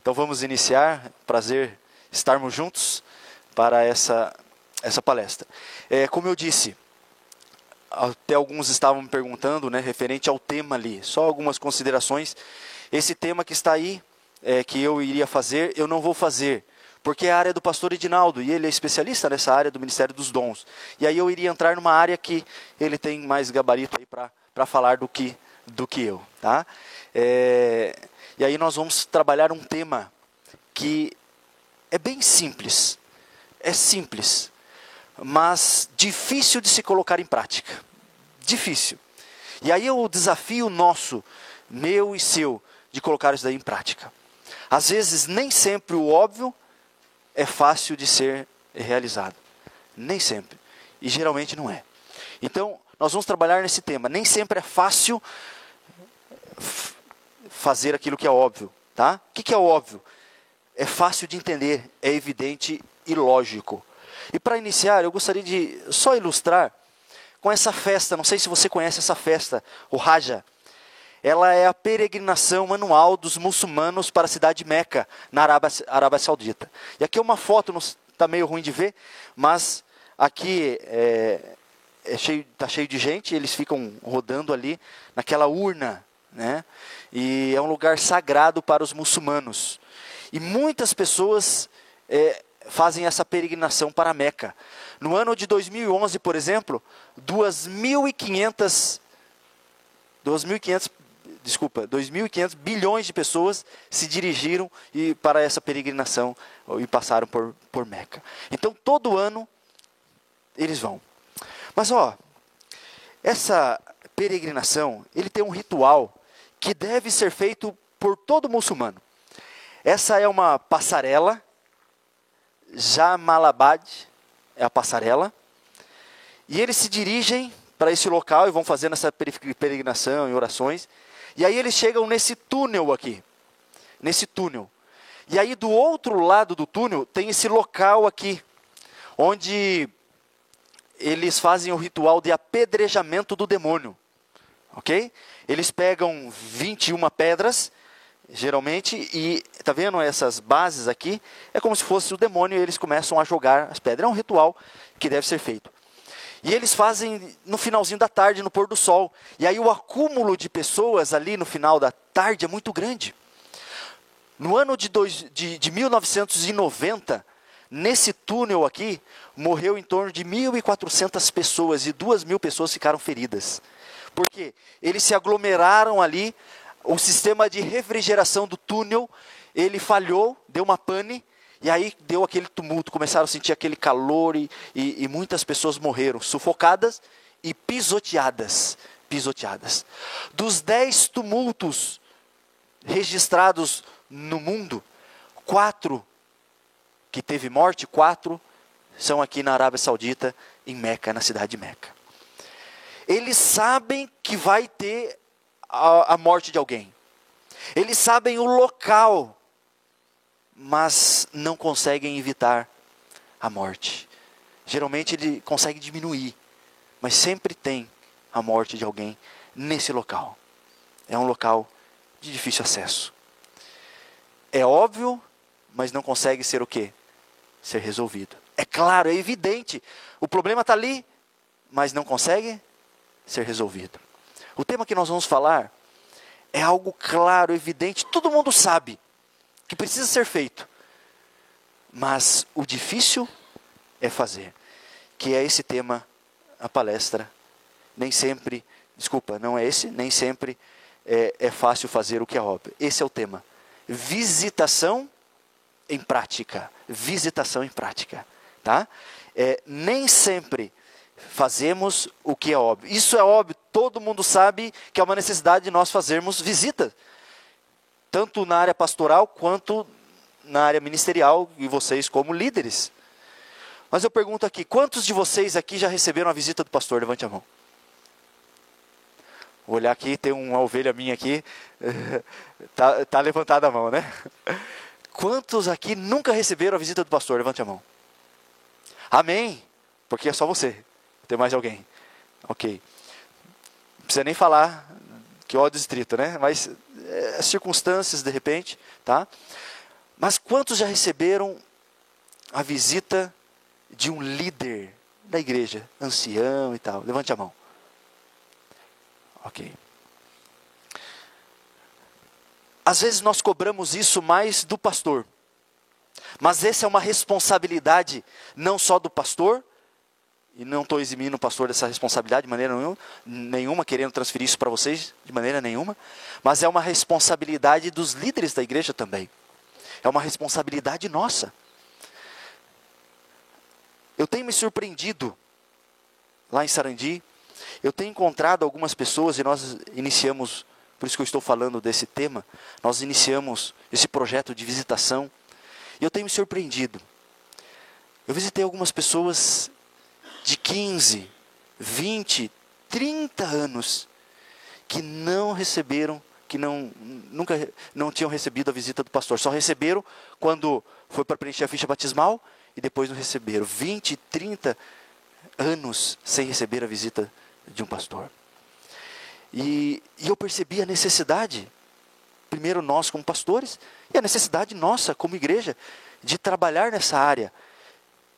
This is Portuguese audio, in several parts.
Então vamos iniciar. Prazer estarmos juntos para essa palestra. Como eu disse, até alguns estavam me perguntando, né, referente ao tema ali. Só algumas considerações. Esse tema que está aí, que eu iria fazer, eu não vou fazer, porque é a área do pastor Edinaldo, e ele é especialista nessa área do Ministério dos Dons. E aí eu iria entrar numa área que ele tem mais gabarito aí para falar do que eu. Tá? E aí nós vamos trabalhar um tema que é bem simples. É simples, mas difícil de se colocar em prática. Difícil. E aí é o desafio nosso, meu e seu, de colocar isso daí em prática. Às vezes, nem sempre o óbvio é fácil de ser realizado. Nem sempre. E geralmente não é. Então, nós vamos trabalhar nesse tema. Nem sempre é fácil fazer aquilo que é óbvio. Tá? O que é óbvio? É fácil de entender, é evidente e lógico. E para iniciar, eu gostaria de só ilustrar com essa festa. Não sei se você conhece essa festa, o Raja. Ela é a peregrinação anual dos muçulmanos para a cidade de Meca, na Arábia Saudita. E aqui é uma foto, está meio ruim de ver, mas aqui está cheio de gente, eles ficam rodando ali naquela urna, né? E é um lugar sagrado para os muçulmanos. E muitas pessoas fazem essa peregrinação para Meca. No ano de 2011, por exemplo, 2.500 bilhões de pessoas se dirigiram para essa peregrinação e passaram por Meca. Então, todo ano, eles vão. Mas, essa peregrinação, ele tem um ritual que deve ser feito por todo muçulmano. Essa é uma passarela, Jamalabad é a passarela, e eles se dirigem para esse local e vão fazendo essa peregrinação e orações. E aí eles chegam nesse túnel aqui, nesse túnel. E aí do outro lado do túnel tem esse local aqui, onde eles fazem o ritual de apedrejamento do demônio. Ok? Eles pegam 21 pedras, geralmente, e está vendo essas bases aqui? É como se fosse o demônio e eles começam a jogar as pedras. É um ritual que deve ser feito. E eles fazem no finalzinho da tarde, no pôr do sol. E aí o acúmulo de pessoas ali no final da tarde é muito grande. No ano de 1990, nesse túnel aqui, morreu em torno de 1.400 pessoas e 2.000 pessoas ficaram feridas. Por quê? Eles se aglomeraram ali, o sistema de refrigeração do túnel, ele falhou, deu uma pane, e aí deu aquele tumulto, começaram a sentir aquele calor e muitas pessoas morreram, sufocadas e pisoteadas. Dos 10 tumultos registrados no mundo, 4 que teve morte, 4 são aqui na Arábia Saudita, em Meca, na cidade de Meca. Eles sabem que vai ter a morte de alguém. Eles sabem o local, mas não conseguem evitar a morte. Geralmente ele consegue diminuir, mas sempre tem a morte de alguém nesse local. É um local de difícil acesso. É óbvio, mas não consegue ser o quê? Ser resolvido. É claro, é evidente. O problema está ali, mas não consegue ser resolvido. O tema que nós vamos falar é algo claro, evidente, todo mundo sabe que precisa ser feito. Mas o difícil é fazer, que é esse tema, a palestra. Nem sempre é fácil fazer o que é óbvio. Esse é o tema. Visitação em prática. Visitação em prática. Tá? Nem sempre fazemos o que é óbvio. Isso é óbvio, todo mundo sabe que é uma necessidade de nós fazermos visita. Tanto na área pastoral, quanto na área ministerial, e vocês como líderes. Mas eu pergunto aqui, quantos de vocês aqui já receberam a visita do pastor? Levante a mão. Vou olhar aqui, tem uma ovelha minha aqui, tá levantada a mão, né? Quantos aqui nunca receberam a visita do pastor? Levante a mão. Amém? Porque é só você. Tem mais alguém? Ok. Não precisa nem falar que ó distrito, né? Mas circunstâncias, de repente, tá? Mas quantos já receberam a visita de um líder da igreja, ancião e tal? Levante a mão. Ok. Às vezes nós cobramos isso mais do pastor. Mas essa é uma responsabilidade não só do pastor, e não estou eximindo o pastor dessa responsabilidade de maneira nenhuma, querendo transferir isso para vocês de maneira nenhuma, mas é uma responsabilidade dos líderes da igreja também. É uma responsabilidade nossa. Eu tenho me surpreendido lá em Sarandi, eu tenho encontrado algumas pessoas, e nós iniciamos, por isso que eu estou falando desse tema, nós iniciamos esse projeto de visitação, e eu tenho me surpreendido. Eu visitei algumas pessoas de 15, 20, 30 anos, que não receberam, que nunca não tinham recebido a visita do pastor, só receberam quando foi para preencher a ficha batismal, e depois não receberam. 20, 30 anos sem receber a visita de um pastor. E eu percebi a necessidade, primeiro nós como pastores, e a necessidade nossa como igreja, de trabalhar nessa área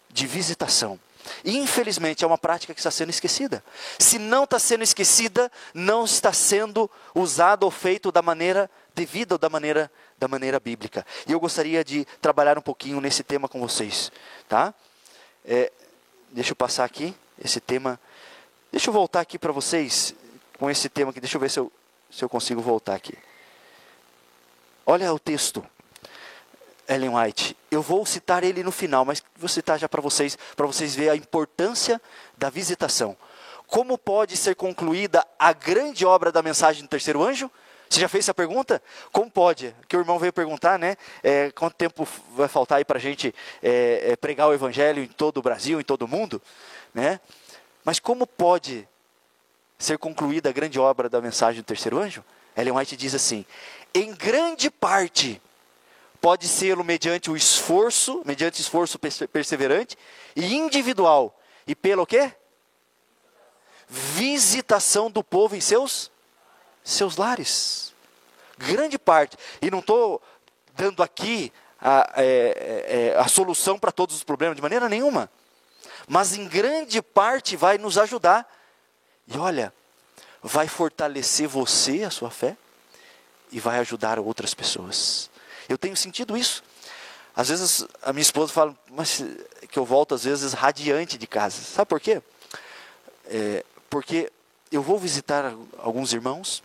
de visitação. E infelizmente é uma prática que está sendo esquecida. Se não está sendo esquecida, não está sendo usado ou feito da maneira devida ou da maneira bíblica. E eu gostaria de trabalhar um pouquinho nesse tema com vocês, tá? Deixa eu passar aqui esse tema. Deixa eu voltar aqui para vocês com esse tema aqui. Deixa eu ver se eu consigo voltar aqui. Olha o texto. Ellen White, eu vou citar ele no final, mas vou citar já para vocês verem a importância da visitação. Como pode ser concluída a grande obra da mensagem do terceiro anjo? Você já fez essa pergunta? Como pode? Que o irmão veio perguntar, né? Quanto tempo vai faltar aí para a gente pregar o evangelho em todo o Brasil, em todo o mundo? Né? Mas como pode ser concluída a grande obra da mensagem do terceiro anjo? Ellen White diz assim, em grande parte, pode ser mediante esforço perseverante e individual. E pelo quê? Visitação do povo em seus lares. Grande parte. E não estou dando aqui a solução para todos os problemas, de maneira nenhuma. Mas em grande parte vai nos ajudar. E olha, vai fortalecer você, a sua fé, e vai ajudar outras pessoas. Eu tenho sentido isso. Às vezes a minha esposa fala, mas que eu volto às vezes radiante de casa. Sabe por quê? Porque eu vou visitar alguns irmãos,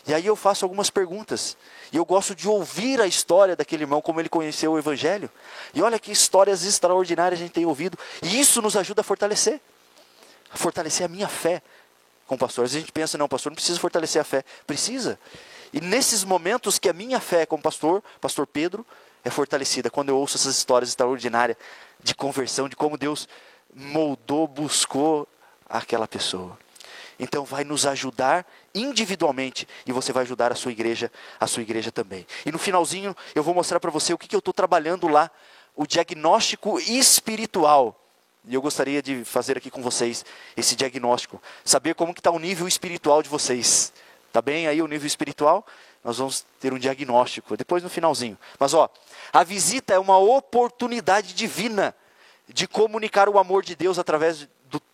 e aí eu faço algumas perguntas. E eu gosto de ouvir a história daquele irmão, como ele conheceu o evangelho. E olha que histórias extraordinárias a gente tem ouvido. E isso nos ajuda a fortalecer a minha fé com o pastor. Às vezes a gente pensa, não, pastor, não precisa fortalecer a fé. Precisa. E nesses momentos que a minha fé como pastor Pedro, é fortalecida, quando eu ouço essas histórias extraordinárias de conversão, de como Deus moldou, buscou aquela pessoa. Então vai nos ajudar individualmente, e você vai ajudar a sua igreja também. E no finalzinho eu vou mostrar para você o que eu estou trabalhando lá, o diagnóstico espiritual. E eu gostaria de fazer aqui com vocês esse diagnóstico, saber como que está o nível espiritual de vocês. Está bem aí o nível espiritual? Nós vamos ter um diagnóstico, depois no finalzinho. Mas a visita é uma oportunidade divina de comunicar o amor de Deus através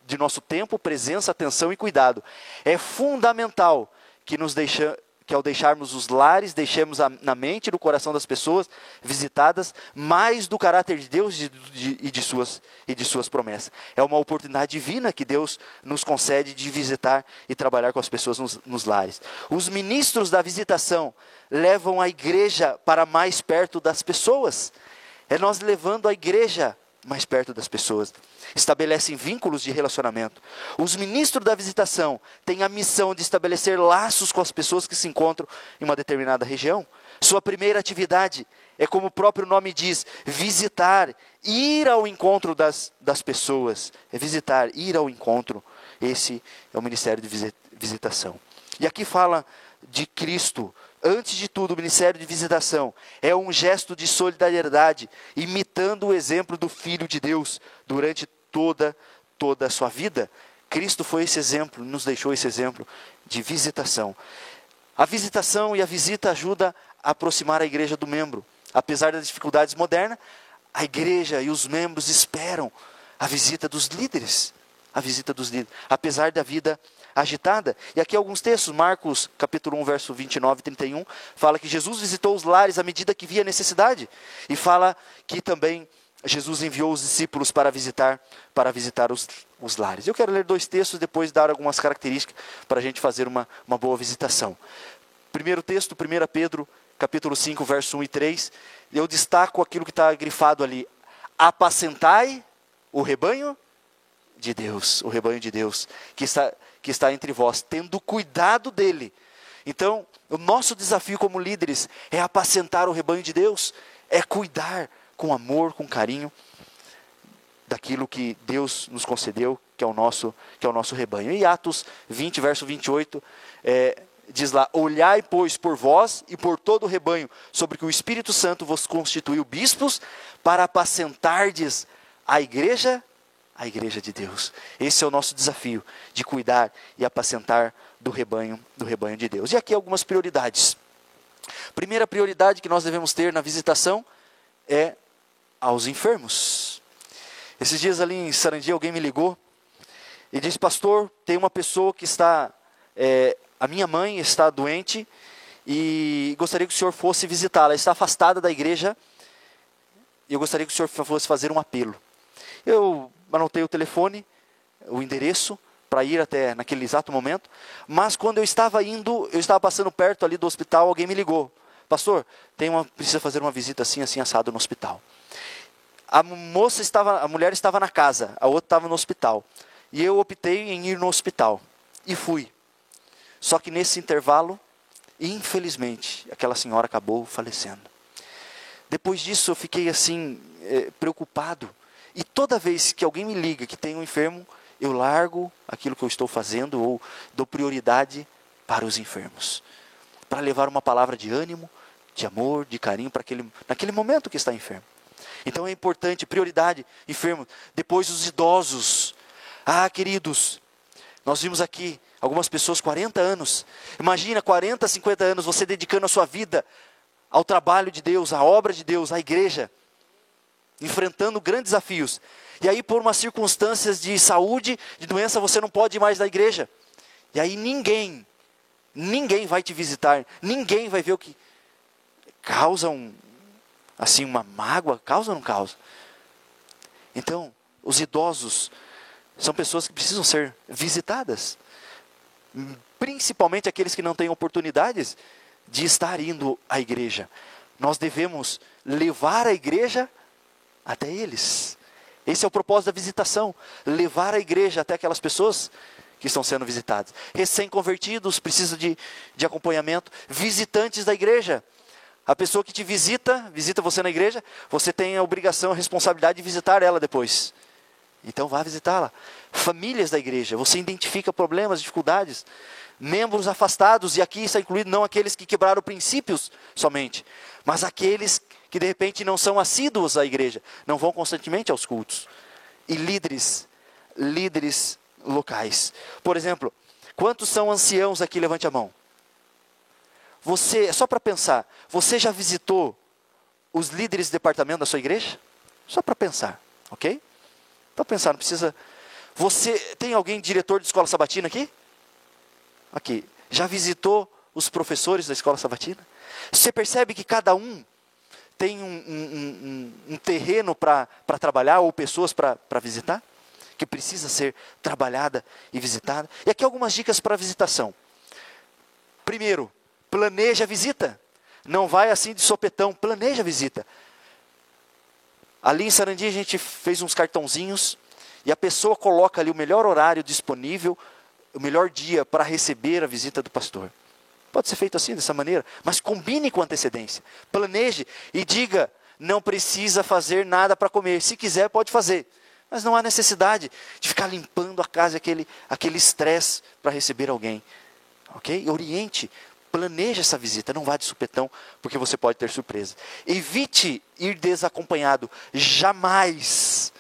de nosso tempo, presença, atenção e cuidado. É fundamental que ao deixarmos os lares, deixemos na mente e no coração das pessoas visitadas mais do caráter de Deus e de suas promessas. É uma oportunidade divina que Deus nos concede de visitar e trabalhar com as pessoas nos lares. Os ministros da visitação levam a igreja para mais perto das pessoas. É nós levando a igreja mais perto das pessoas. Estabelecem vínculos de relacionamento. Os ministros da visitação têm a missão de estabelecer laços com as pessoas que se encontram em uma determinada região. Sua primeira atividade é, como o próprio nome diz, visitar, ir ao encontro das pessoas. É visitar, ir ao encontro. Esse é o ministério de visitação. E aqui fala de Cristo. Antes de tudo, o ministério de visitação é um gesto de solidariedade, imitando o exemplo do Filho de Deus durante toda a sua vida. Cristo foi esse exemplo, nos deixou esse exemplo de visitação. A visitação e a visita ajuda a aproximar a igreja do membro. Apesar das dificuldades modernas, a igreja e os membros esperam a visita dos líderes. A visita dos líderes, apesar da vida agitada. E aqui alguns textos, Marcos capítulo 1, verso 29 e 31, fala que Jesus visitou os lares à medida que via necessidade. E fala que também Jesus enviou os discípulos para visitar os lares. Eu quero ler 2 textos, depois dar algumas características para a gente fazer uma boa visitação. Primeiro texto, 1 Pedro, capítulo 5, verso 1 e 3. Eu destaco aquilo que está grifado ali. Apacentai o rebanho de Deus, o rebanho de Deus, que está entre vós, tendo cuidado dele. Então, o nosso desafio como líderes é apacentar o rebanho de Deus, é cuidar com amor, com carinho, daquilo que Deus nos concedeu, que é o nosso rebanho. E Atos 20, verso 28, diz lá, olhai, pois, por vós e por todo o rebanho, sobre que o Espírito Santo vos constituiu bispos, para apacentardes a igreja de Deus. Esse é o nosso desafio, de cuidar e apacentar do rebanho de Deus. E aqui algumas prioridades. Primeira prioridade que nós devemos ter na visitação é aos enfermos. Esses dias ali em Sarandi alguém me ligou e disse, pastor, tem uma pessoa que está, a minha mãe está doente e gostaria que o senhor fosse visitá-la. Ela está afastada da igreja e eu gostaria que o senhor fosse fazer um apelo. Eu anotei o telefone, o endereço, para ir até naquele exato momento, mas quando eu estava passando perto ali do hospital, alguém me ligou. Pastor, precisa fazer uma visita assim, assim, assado no hospital. A mulher estava na casa, a outra estava no hospital. E eu optei em ir no hospital. E fui. Só que nesse intervalo, infelizmente, aquela senhora acabou falecendo. Depois disso eu fiquei assim, preocupado. E toda vez que alguém me liga que tem um enfermo, eu largo aquilo que eu estou fazendo ou dou prioridade para os enfermos. Para levar uma palavra de ânimo, de amor, de carinho para naquele momento que está enfermo. Então é importante, prioridade, enfermo. Depois os idosos. Ah, queridos, nós vimos aqui algumas pessoas 40 anos. Imagina 40, 50 anos você dedicando a sua vida ao trabalho de Deus, à obra de Deus, à igreja. Enfrentando grandes desafios. E aí por umas circunstâncias de saúde, de doença, você não pode ir mais na igreja. E aí ninguém vai te visitar, ninguém vai ver o que causa uma mágoa, causa ou não causa? Então, os idosos são pessoas que precisam ser visitadas. Principalmente aqueles que não têm oportunidades de estar indo à igreja. Nós devemos levar a igreja até eles. Esse é o propósito da visitação, levar a igreja até aquelas pessoas que estão sendo visitadas. Recém-convertidos precisam de acompanhamento, visitantes da igreja. A pessoa que te visita você na igreja, você tem a obrigação, a responsabilidade de visitar ela depois. Então vá visitá-la. Famílias da igreja, você identifica problemas, dificuldades. Membros afastados, e aqui está incluído não aqueles que quebraram princípios somente, mas aqueles que de repente não são assíduos à igreja, não vão constantemente aos cultos. E líderes locais. Por exemplo, quantos são anciãos aqui? Levante a mão. É só para pensar, você já visitou os líderes de departamento da sua igreja? Só para pensar, ok? Para pensar, não precisa... Você tem alguém diretor de escola sabatina aqui? Aqui. Já visitou os professores da escola sabatina? Você percebe que cada um tem um terreno para trabalhar ou pessoas para visitar? Que precisa ser trabalhada e visitada. E aqui algumas dicas para visitação. Primeiro, planeja a visita. Não vai assim de sopetão, planeja a visita. Ali em Sarandi a gente fez uns cartãozinhos e a pessoa coloca ali o melhor horário disponível, o melhor dia para receber a visita do pastor. Pode ser feito assim, dessa maneira, mas combine com antecedência. Planeje e diga, não precisa fazer nada para comer. Se quiser, pode fazer. Mas não há necessidade de ficar limpando a casa, aquele estresse para receber alguém. Ok? Oriente, planeje essa visita, não vá de supetão, porque você pode ter surpresa. Evite ir desacompanhado. Jamais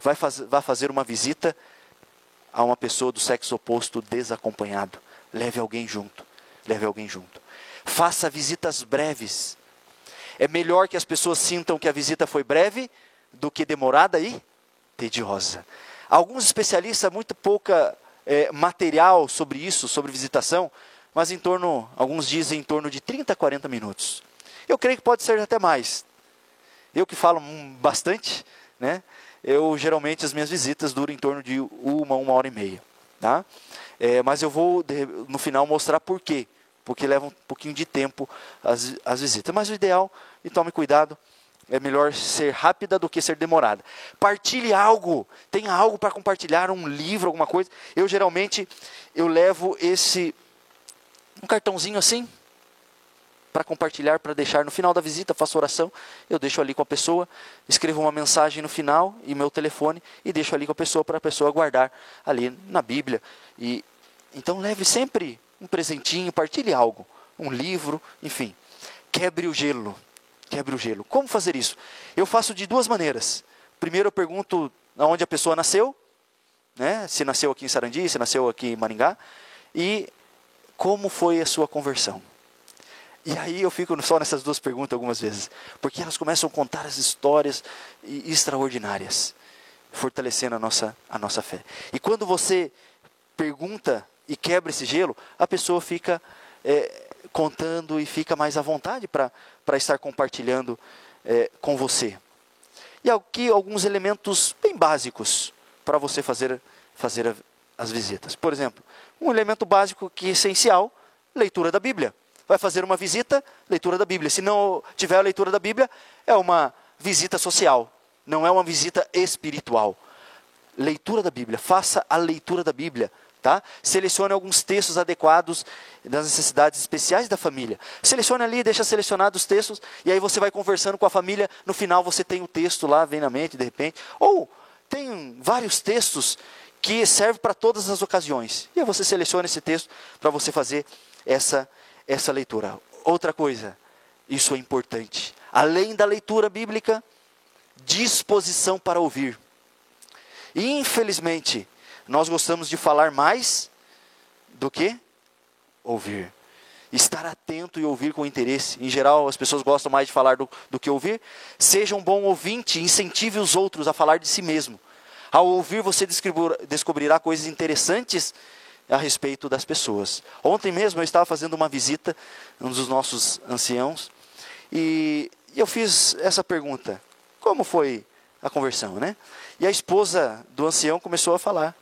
vai fazer uma visita a uma pessoa do sexo oposto desacompanhado. Leve alguém junto. Faça visitas breves. É melhor que as pessoas sintam que a visita foi breve do que demorada e tediosa. Alguns especialistas, muito pouca material sobre isso, sobre visitação, mas alguns dizem em torno de 30 a 40 minutos. Eu creio que pode ser até mais. Eu que falo bastante, né? Geralmente as minhas visitas duram em torno de uma hora e meia. Tá? Mas eu vou no final mostrar por quê. Porque leva um pouquinho de tempo as visitas. Mas o ideal, e tome cuidado, é melhor ser rápida do que ser demorada. Partilhe algo, tenha algo para compartilhar, um livro, alguma coisa. Eu geralmente levo um cartãozinho assim, para compartilhar, para deixar no final da visita, faço oração, eu deixo ali com a pessoa, escrevo uma mensagem no final, e meu telefone, e deixo ali com a pessoa, para a pessoa guardar ali na Bíblia. Então leve sempre um presentinho, partilhe algo, um livro, enfim. Quebre o gelo. Como fazer isso? Eu faço de duas maneiras. Primeiro eu pergunto onde a pessoa nasceu, né? Se nasceu aqui em Sarandi, se nasceu aqui em Maringá, e como foi a sua conversão. E aí eu fico só nessas duas perguntas algumas vezes, porque elas começam a contar as histórias extraordinárias, fortalecendo a nossa fé. E quando você pergunta e quebra esse gelo, a pessoa fica contando e fica mais à vontade para estar compartilhando com você. E aqui alguns elementos bem básicos para você fazer as visitas. Por exemplo, um elemento básico que é essencial, leitura da Bíblia. Vai fazer uma visita, leitura da Bíblia. Se não tiver a leitura da Bíblia, é uma visita social, não é uma visita espiritual. Leitura da Bíblia, faça a leitura da Bíblia. Tá? Selecione alguns textos adequados das necessidades especiais da família. Selecione ali, deixa selecionados os textos, e aí você vai conversando com a família, no final você tem o texto lá, vem na mente de repente. Ou tem vários textos que servem para todas as ocasiões. E aí você seleciona esse texto para você fazer essa leitura. Outra coisa, isso é importante. Além da leitura bíblica, disposição para ouvir. E infelizmente, nós gostamos de falar mais do que ouvir. Estar atento e ouvir com interesse. Em geral, as pessoas gostam mais de falar do que ouvir. Seja um bom ouvinte, incentive os outros a falar de si mesmo. Ao ouvir, você descobrirá coisas interessantes a respeito das pessoas. Ontem mesmo eu estava fazendo uma visita a um dos nossos anciãos e eu fiz essa pergunta: como foi a conversão, né? E a esposa do ancião começou a falar.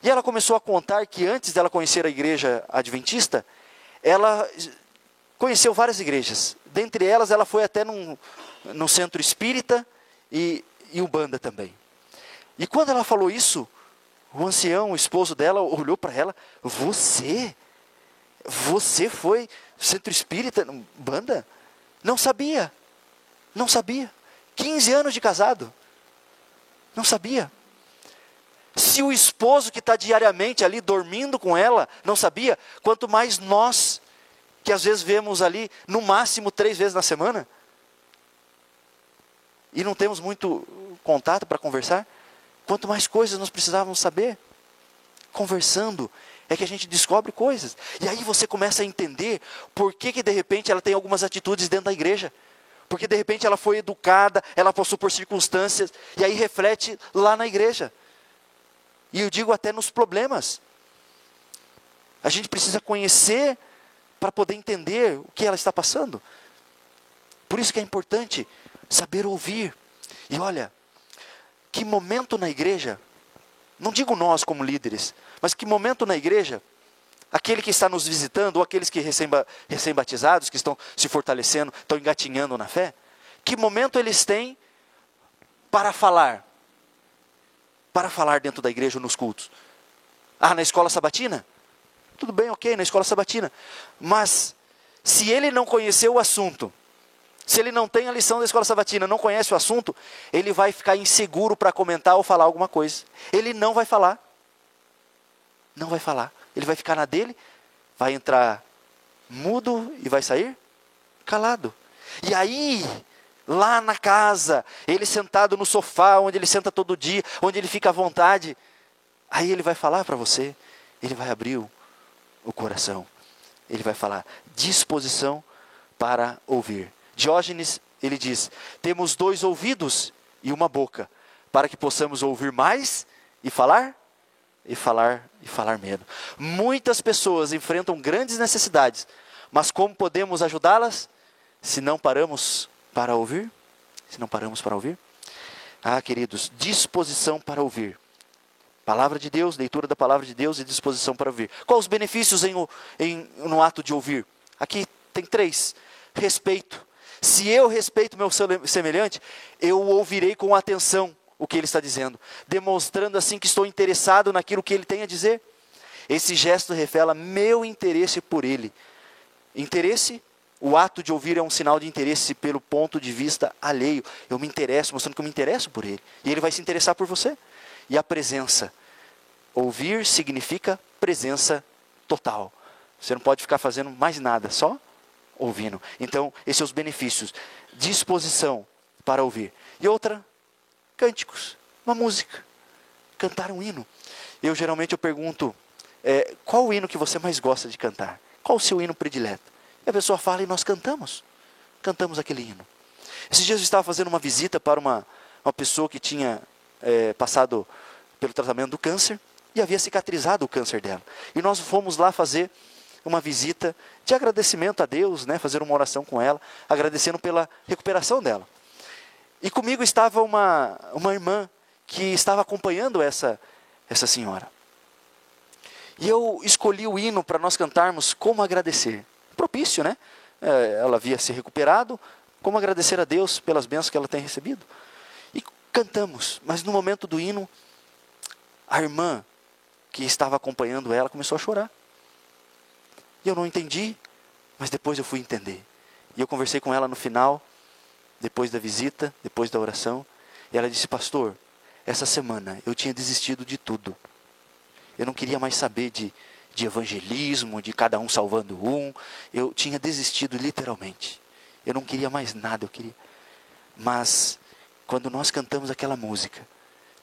E ela começou a contar que antes dela conhecer a igreja adventista, ela conheceu várias igrejas. Dentre elas, ela foi até num centro espírita e Umbanda também. E quando ela falou isso, o ancião, o esposo dela, olhou para ela: Você foi centro espírita, Umbanda? Não sabia. 15 anos de casado. Não sabia. Se o esposo que está diariamente ali dormindo com ela não sabia, quanto mais nós, que às vezes vemos ali no máximo 3 vezes na semana, e não temos muito contato para conversar, quanto mais coisas nós precisávamos saber. Conversando é que a gente descobre coisas. E aí você começa a entender por que de repente ela tem algumas atitudes dentro da igreja. Porque de repente ela foi educada, ela passou por circunstâncias, e aí reflete lá na igreja. E eu digo até nos problemas. A gente precisa conhecer para poder entender o que ela está passando. Por isso que é importante saber ouvir. E olha, que momento na igreja, não digo nós como líderes, mas que momento na igreja, aquele que está nos visitando, ou aqueles que recém-batizados, que estão se fortalecendo, estão engatinhando na fé, que momento eles têm para falar dentro da igreja ou nos cultos? Na escola sabatina? Tudo bem, ok, na escola sabatina. Mas, se ele não conhecer o assunto, se ele não tem a lição da escola sabatina, não conhece o assunto, ele vai ficar inseguro para comentar ou falar alguma coisa. Ele não vai falar. Não vai falar. Ele vai ficar na dele, vai entrar mudo e vai sair calado. E aí, lá na casa, ele sentado no sofá, onde ele senta todo dia, onde ele fica à vontade, aí ele vai falar para você, ele vai abrir o coração, ele vai falar. Disposição para ouvir. Diógenes, ele diz: temos 2 ouvidos e uma boca, para que possamos ouvir mais e falar menos. Muitas pessoas enfrentam grandes necessidades, mas como podemos ajudá-las se não paramos para ouvir? Se não paramos para ouvir? Ah, queridos, disposição para ouvir. Palavra de Deus, leitura da palavra de Deus e disposição para ouvir. Quais os benefícios no ato de ouvir? Aqui tem 3. Respeito. Se eu respeito meu semelhante, eu ouvirei com atenção o que ele está dizendo, demonstrando assim que estou interessado naquilo que ele tem a dizer. Esse gesto revela meu interesse por ele. Interesse, o ato de ouvir é um sinal de interesse pelo ponto de vista alheio. Eu me interesso, mostrando que eu me interesso por ele. E ele vai se interessar por você. E a presença. Ouvir significa presença total. Você não pode ficar fazendo mais nada, só ouvindo. Então, esses são os benefícios. Disposição para ouvir. E outra, cânticos, uma música. Cantar um hino. Geralmente pergunto, qual o hino que você mais gosta de cantar? Qual o seu hino predileto? E a pessoa fala e nós cantamos. Cantamos aquele hino. Esses dias eu estava fazendo uma visita para uma pessoa que tinha passado pelo tratamento do câncer e havia cicatrizado o câncer dela. E nós fomos lá fazer uma visita de agradecimento a Deus, né, fazer uma oração com ela, agradecendo pela recuperação dela. E comigo estava uma irmã que estava acompanhando essa senhora. E eu escolhi o hino para nós cantarmos Como Agradecer. Propício, né? Ela havia se recuperado, como agradecer a Deus pelas bênçãos que ela tem recebido. E cantamos, mas no momento do hino, a irmã que estava acompanhando ela começou a chorar. E eu não entendi, mas depois eu fui entender. E eu conversei com ela no final, depois da visita, depois da oração, e ela disse: pastor, essa semana eu tinha desistido de tudo. Eu não queria mais saber de evangelismo, de cada um salvando um. Eu tinha desistido literalmente. Eu não queria mais nada, Mas, quando nós cantamos aquela música,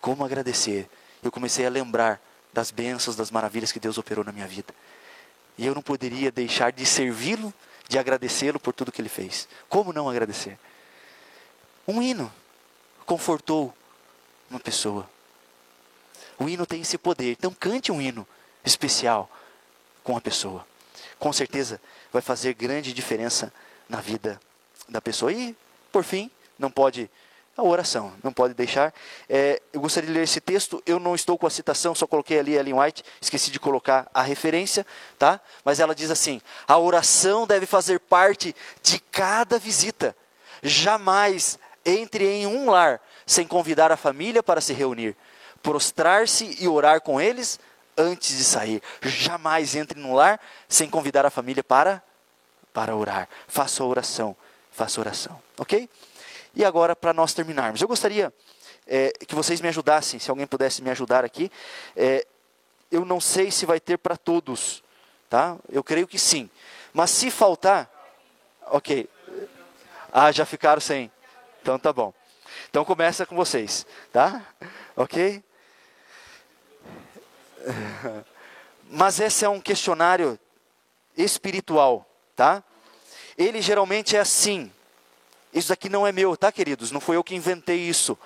Como Agradecer, eu comecei a lembrar das bênçãos, das maravilhas que Deus operou na minha vida. E eu não poderia deixar de servi-lo, de agradecê-lo por tudo que ele fez. Como não agradecer? Um hino confortou uma pessoa. O hino tem esse poder. Então cante um hino especial com a pessoa. Com certeza vai fazer grande diferença na vida da pessoa. E, por fim, a oração, não pode deixar. Eu gostaria de ler esse texto. Eu não estou com a citação, só coloquei ali Ellen White, esqueci de colocar a referência, tá? Mas ela diz assim: a oração deve fazer parte de cada visita. Jamais entre em um lar sem convidar a família para se reunir, prostrar-se e orar com eles antes de sair. Jamais entre no lar sem convidar a família para orar. Faça oração, ok? E agora, para nós terminarmos, eu gostaria que vocês me ajudassem, se alguém pudesse me ajudar aqui. Eu não sei se vai ter para todos, tá? Eu creio que sim. Mas se faltar, ok. Já ficaram sem. Então tá bom. Então começa com vocês, tá? Ok? Mas esse é um questionário espiritual, tá? Ele geralmente é assim. Isso daqui não é meu, tá, queridos? Não foi eu que inventei isso.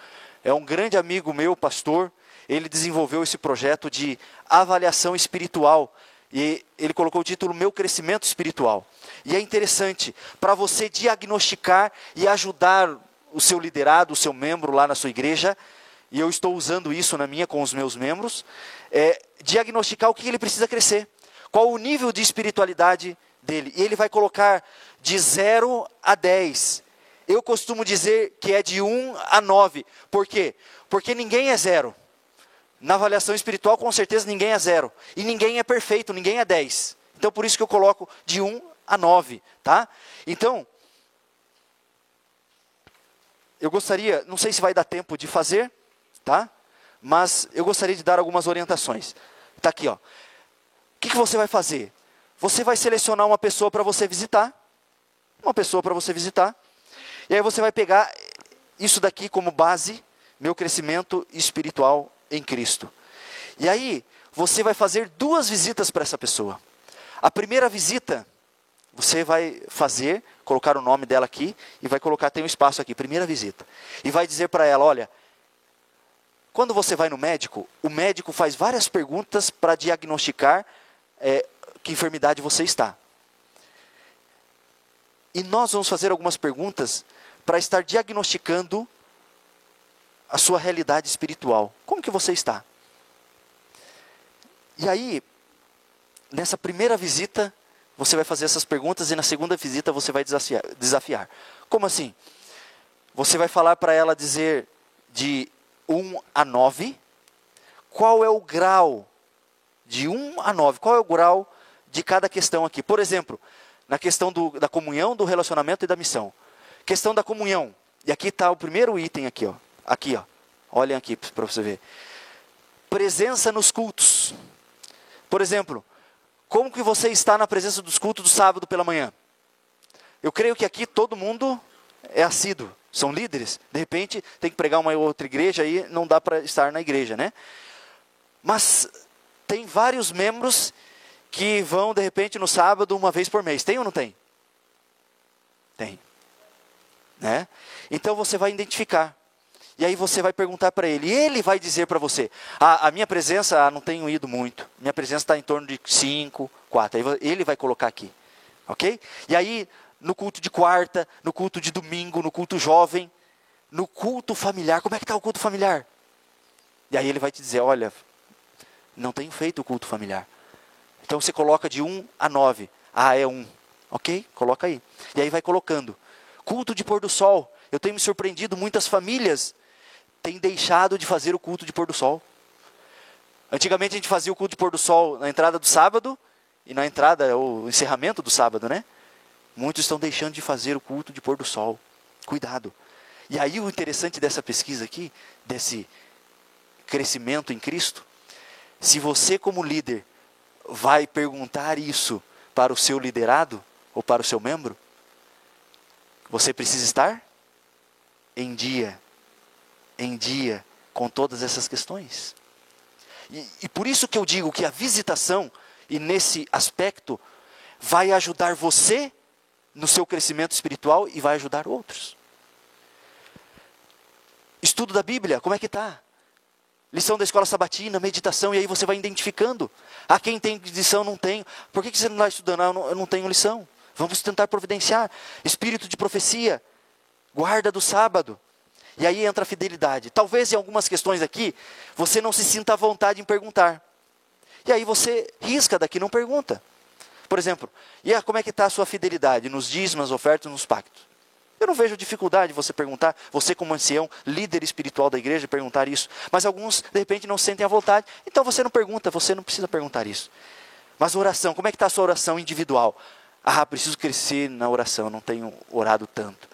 É um grande amigo meu, pastor. Ele desenvolveu esse projeto de avaliação espiritual. E ele colocou o título Meu Crescimento Espiritual. E é interessante, para você diagnosticar e ajudar o seu liderado, o seu membro lá na sua igreja, e eu estou usando isso na minha com os meus membros, diagnosticar o que ele precisa crescer. Qual o nível de espiritualidade dele. E ele vai colocar de 0 a 10. Eu costumo dizer que é de 1 a 9. Por quê? Porque ninguém é 0. Na avaliação espiritual, com certeza, ninguém é 0. E ninguém é perfeito, ninguém é 10. Então, por isso que eu coloco de 1 a 9. Tá? Então, eu gostaria, não sei se vai dar tempo de fazer, tá? Mas eu gostaria de dar algumas orientações. Está aqui, ó. O que você vai fazer? Você vai selecionar uma pessoa para você visitar. Uma pessoa para você visitar. E aí você vai pegar isso daqui como base, meu crescimento espiritual em Cristo. E aí, você vai fazer 2 visitas para essa pessoa. A primeira visita, você vai fazer colocar o nome dela aqui e vai colocar, tem um espaço aqui, primeira visita. E vai dizer para ela, olha, quando você vai no médico, o médico faz várias perguntas para diagnosticar que enfermidade você está. E nós vamos fazer algumas perguntas para estar diagnosticando a sua realidade espiritual. Como que você está? E aí, nessa primeira visita, você vai fazer essas perguntas e na segunda visita você vai desafiar. Como assim? Você vai falar para ela dizer de 1 a 9, qual é o grau de 1 a 9, qual é o grau de cada questão aqui. Por exemplo, na questão da comunhão, do relacionamento e da missão. Questão da comunhão. E aqui está o primeiro item aqui, ó. Aqui, ó. Olhem aqui para você ver. Presença nos cultos. Por exemplo, como que você está na presença dos cultos do sábado pela manhã? Eu creio que aqui todo mundo é assíduo. São líderes. De repente, tem que pregar uma outra igreja aí, não dá para estar na igreja, né? Mas tem vários membros que vão, de repente, no sábado, uma vez por mês. Tem ou não tem? Tem. Né? Então, você vai identificar. E aí você vai perguntar para ele. E ele vai dizer para você. A minha presença, não tenho ido muito. Minha presença está em torno de 5, 4. Aí ele vai colocar aqui. Ok? E aí, no culto de quarta, no culto de domingo, no culto jovem, no culto familiar. Como é que está o culto familiar? E aí ele vai te dizer, olha, não tenho feito o culto familiar. Então você coloca de 1 a 9. Ah, é 1. Ok? Coloca aí. E aí vai colocando. Culto de pôr do sol. Eu tenho me surpreendido, muitas famílias têm deixado de fazer o culto de pôr do sol. Antigamente a gente fazia o culto de pôr do sol na entrada do sábado e na entrada, ou encerramento do sábado, né? Muitos estão deixando de fazer o culto de pôr do sol. Cuidado. E aí o interessante dessa pesquisa aqui, desse crescimento em Cristo, se você como líder vai perguntar isso para o seu liderado ou para o seu membro, você precisa estar em dia com todas essas questões. E por isso que eu digo que a visitação, e nesse aspecto, vai ajudar você no seu crescimento espiritual e vai ajudar outros. Estudo da Bíblia, como é que está? Lição da escola sabatina, meditação, e aí você vai identificando. Ah, quem tem lição, não tem. Por que você não está estudando? Ah, eu não tenho lição. Vamos tentar providenciar. Espírito de profecia, guarda do sábado. E aí entra a fidelidade. Talvez em algumas questões aqui, você não se sinta à vontade em perguntar. E aí você risca daqui, não pergunta. Por exemplo, como é que está a sua fidelidade nos dízimos, nas ofertas, nos pactos? Eu não vejo dificuldade você perguntar, você como ancião, líder espiritual da igreja, perguntar isso. Mas alguns, de repente, não se sentem à vontade. Então você não pergunta, você não precisa perguntar isso. Mas oração, como é que está a sua oração individual? Ah, preciso crescer na oração, não tenho orado tanto.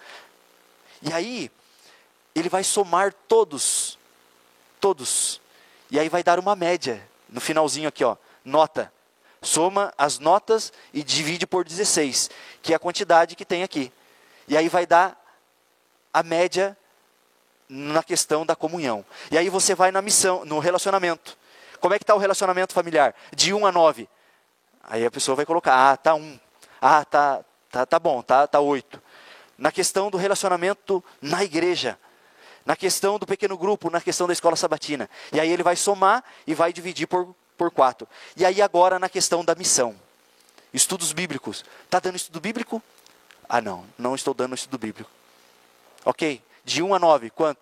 E aí, ele vai somar todos. E aí vai dar uma média. No finalzinho aqui, ó, nota. Soma as notas e divide por 16, que é a quantidade que tem aqui. E aí vai dar a média na questão da comunhão. E aí você vai na missão, no relacionamento. Como é que está o relacionamento familiar? De 1 a 9. Aí a pessoa vai colocar, está 1. Tá bom, tá 8. Na questão do relacionamento na igreja. Na questão do pequeno grupo, na questão da escola sabatina. E aí ele vai somar e vai dividir por 4. E aí agora na questão da missão. Estudos bíblicos. Está dando estudo bíblico? Ah, não estou dando estudo bíblico. Ok, de 1 a 9, quanto?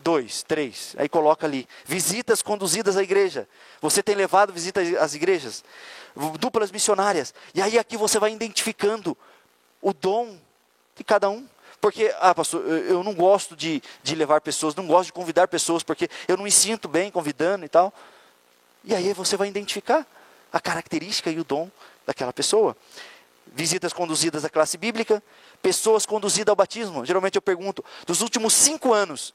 2, 3, aí coloca ali. Visitas conduzidas à igreja. Você tem levado visitas às igrejas? Duplas missionárias. E aí aqui você vai identificando o dom de cada um. Porque, pastor, eu não gosto de levar pessoas, não gosto de convidar pessoas, porque eu não me sinto bem convidando e tal. E aí você vai identificar a característica e o dom daquela pessoa. Visitas conduzidas à classe bíblica, pessoas conduzidas ao batismo. Geralmente eu pergunto, dos últimos 5 anos,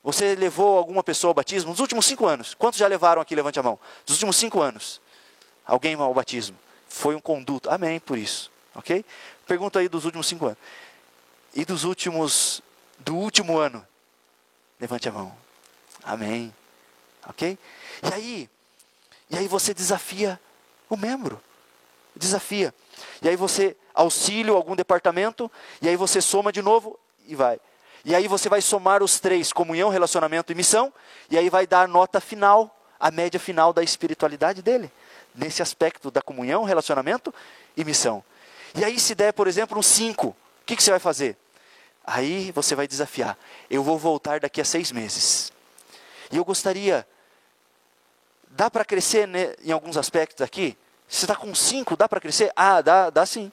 você levou alguma pessoa ao batismo? Nos últimos 5 anos, quantos já levaram aqui? Levante a mão. Dos últimos 5 anos, alguém ao batismo? Foi um conduto. Amém, por isso. Ok? Pergunta aí dos últimos 5 anos. E do último ano? Levante a mão. Amém. Ok? E aí você desafia o membro. desafia. E aí você auxilia algum departamento, e aí você soma de novo e vai. E aí você vai somar os 3, comunhão, relacionamento e missão, e aí vai dar a nota final, a média final da espiritualidade dele, nesse aspecto da comunhão, relacionamento e missão. E aí se der, por exemplo, um 5, o que você vai fazer? Aí você vai desafiar, eu vou voltar daqui a 6 meses. E eu gostaria, dá para crescer, né, em alguns aspectos aqui? Você está com 5, dá para crescer? Ah, dá sim.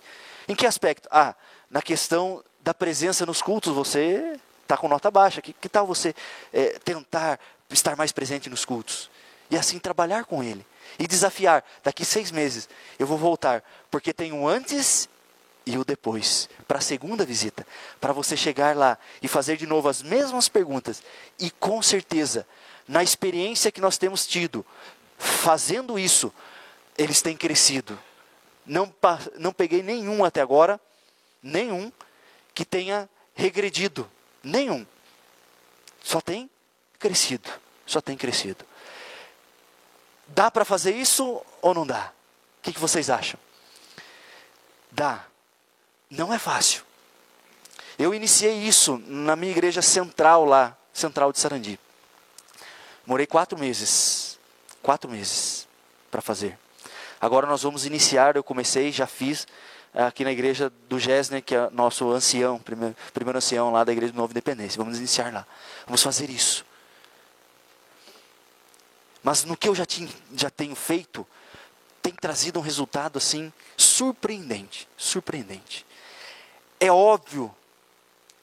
Em que aspecto? Ah, na questão da presença nos cultos, você está com nota baixa. Que tal você tentar estar mais presente nos cultos? E assim trabalhar com ele. E desafiar, daqui 6 meses eu vou voltar, porque tem o antes e o depois, para a segunda visita, para você chegar lá e fazer de novo as mesmas perguntas, e com certeza, na experiência que nós temos tido, fazendo isso, eles têm crescido. Não peguei nenhum até agora, nenhum que tenha regredido, nenhum, só tem crescido, só tem crescido. Dá para fazer isso ou não dá? O que vocês acham? Dá. Não é fácil. Eu iniciei isso na minha igreja central lá, central de Sarandi. Morei 4 meses. 4 meses para fazer. Agora nós vamos iniciar, eu comecei, já fiz, aqui na igreja do Gessner, que é nosso ancião, primeiro ancião lá da igreja do Novo Independência. Vamos iniciar lá. Vamos fazer isso. Mas no que eu já tenho feito, tem trazido um resultado assim, surpreendente. Surpreendente. É óbvio,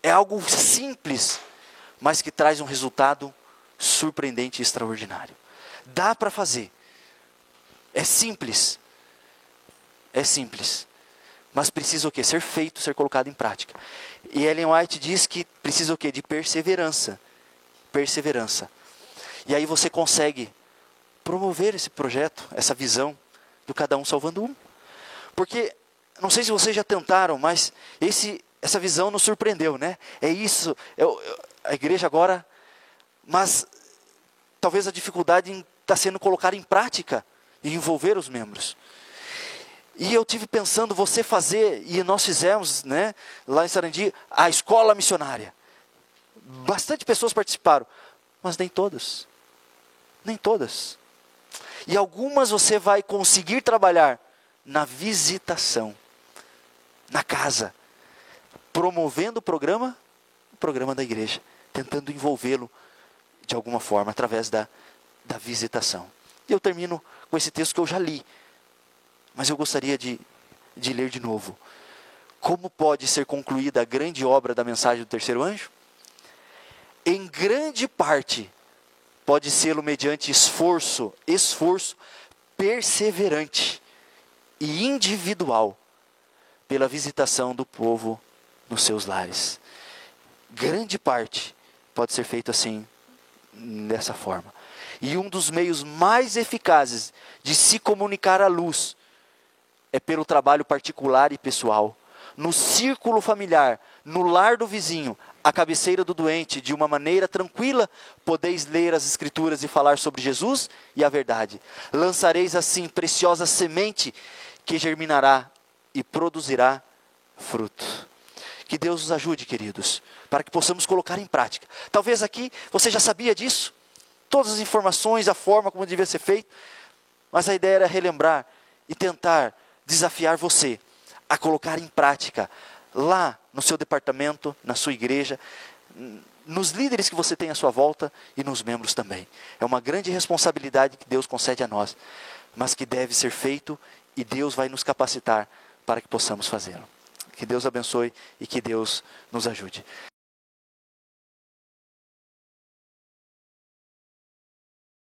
é algo simples, mas que traz um resultado surpreendente e extraordinário. Dá para fazer. É simples. É simples. Mas precisa o quê? Ser feito, ser colocado em prática. E Ellen White diz que precisa o quê? De perseverança. Perseverança. E aí você consegue promover esse projeto, essa visão do cada um salvando um. Porque, não sei se vocês já tentaram, mas essa visão nos surpreendeu, né? É isso, a igreja agora, mas talvez a dificuldade está sendo colocar em prática e envolver os membros. E eu tive pensando, você fazer, e nós fizemos, né, lá em Sarandi, a escola missionária. Bastante pessoas participaram, mas nem todas. Nem todas. E algumas você vai conseguir trabalhar na visitação, na casa, promovendo o programa da igreja, tentando envolvê-lo de alguma forma, através da visitação. E eu termino com esse texto que eu já li, mas eu gostaria de ler de novo. Como pode ser concluída a grande obra da mensagem do terceiro anjo? Em grande parte, pode ser mediante esforço perseverante e individual, pela visitação do povo nos seus lares. Grande parte pode ser feito assim, dessa forma. E um dos meios mais eficazes de se comunicar à luz é pelo trabalho particular e pessoal, no círculo familiar, no lar do vizinho, à cabeceira do doente, de uma maneira tranquila, podeis ler as Escrituras e falar sobre Jesus e a verdade. Lançareis assim preciosa semente que germinará e produzirá fruto. Que Deus nos ajude, queridos, para que possamos colocar em prática. Talvez aqui você já sabia disso, todas as informações, a forma como devia ser feito, mas a ideia era relembrar e tentar desafiar você a colocar em prática, lá no seu departamento, na sua igreja, nos líderes que você tem à sua volta e nos membros também. É uma grande responsabilidade que Deus concede a nós, mas que deve ser feito e Deus vai nos capacitar para que possamos fazê-lo. Que Deus abençoe e que Deus nos ajude.